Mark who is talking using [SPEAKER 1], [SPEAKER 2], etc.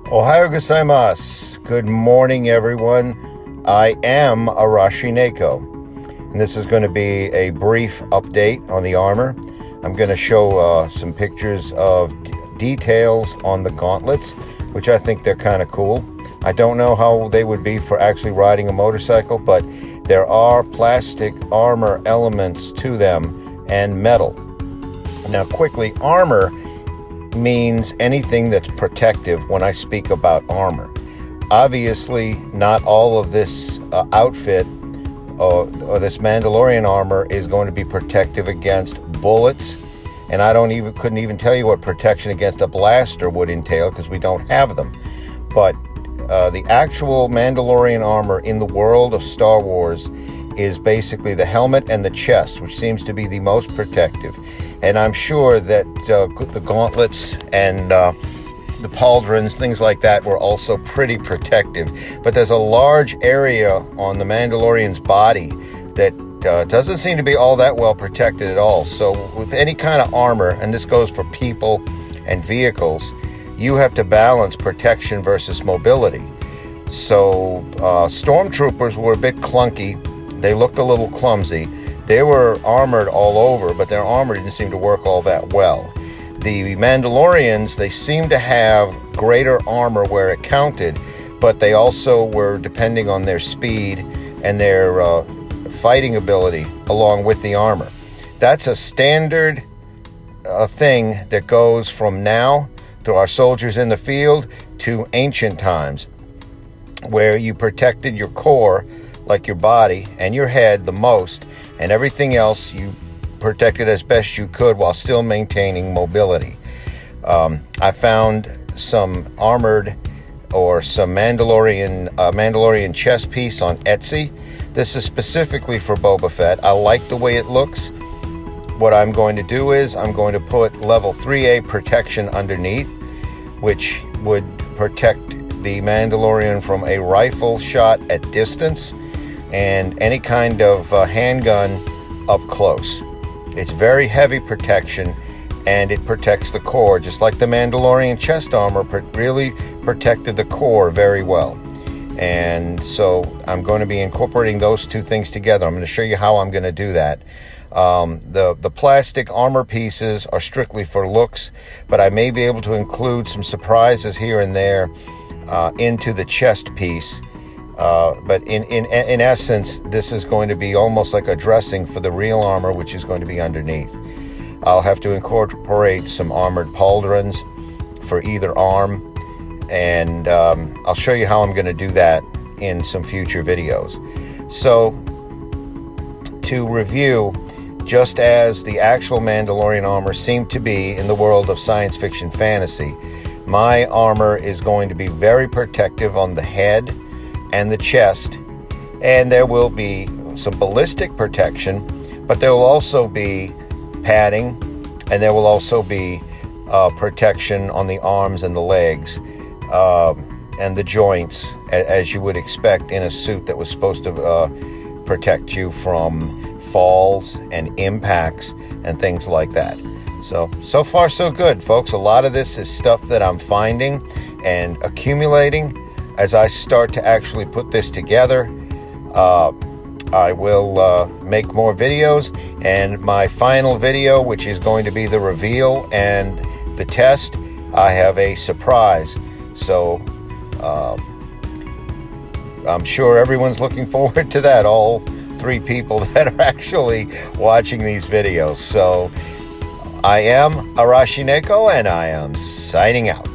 [SPEAKER 1] Ohayou gozaimasu. Good morning, everyone. I am Arashi Neko, and this is going to be a brief update on the armor. I'm going to show some pictures of details on the gauntlets, which I think they're kind of cool. I don't know how they would be for actually riding a motorcycle, but there are plastic armor elements to them and metal. Now, quickly, armor means anything that's protective when I speak about armor. Obviously, not all of this outfit or this Mandalorian armor is going to be protective against bullets, and I couldn't even tell you what protection against a blaster would entail because we don't have them. But the actual Mandalorian armor in the world of Star Wars is basically the helmet and the chest, which seems to be the most protective. And I'm sure that the gauntlets and the pauldrons, things like that, were also pretty protective. But there's a large area on the Mandalorian's body that doesn't seem to be all that well protected at all. So with any kind of armor, and this goes for people and vehicles, you have to balance protection versus mobility. So stormtroopers were a bit clunky. They looked a little clumsy. They were armored all over, but their armor didn't seem to work all that well. The Mandalorians, they seem to have greater armor where it counted, but they also were depending on their speed and their fighting ability along with the armor. That's a standard thing that goes from now to our soldiers in the field to ancient times, where you protected your core, like your body and your head, the most, and everything else you protected as best you could while still maintaining mobility. I found some armored or some Mandalorian chest piece on Etsy. This is specifically for Boba Fett. I like the way it looks. What I'm going to do is I'm going to put level 3A protection underneath, which would protect the Mandalorian from a rifle shot at distance and any kind of handgun up close. It's very heavy protection, and it protects the core, just like the Mandalorian chest armor really protected the core very well. And so I'm going to be incorporating those two things together. I'm going to show you how I'm going to do that. The plastic armor pieces are strictly for looks, but I may be able to include some surprises here and there into the chest piece. But in essence, this is going to be almost like a dressing for the real armor, which is going to be underneath. I'll have to incorporate some armored pauldrons for either arm, and I'll show you how I'm going to do that in some future videos. So, to review, just as the actual Mandalorian armor seemed to be in the world of science fiction fantasy, my armor is going to be very protective on the head and the chest, and there will be some ballistic protection, but there will also be padding, and there will also be protection on the arms and the legs and the joints, as you would expect in a suit that was supposed to protect you from falls and impacts and things like that. So far so good, folks. A lot of this is stuff that I'm finding and accumulating. As I start to actually put this together, I will make more videos, and my final video, which is going to be the reveal and the test, I have a surprise. So I'm sure everyone's looking forward to that, all 3 people that are actually watching these videos. So I am Arashi Neko, and I am signing out.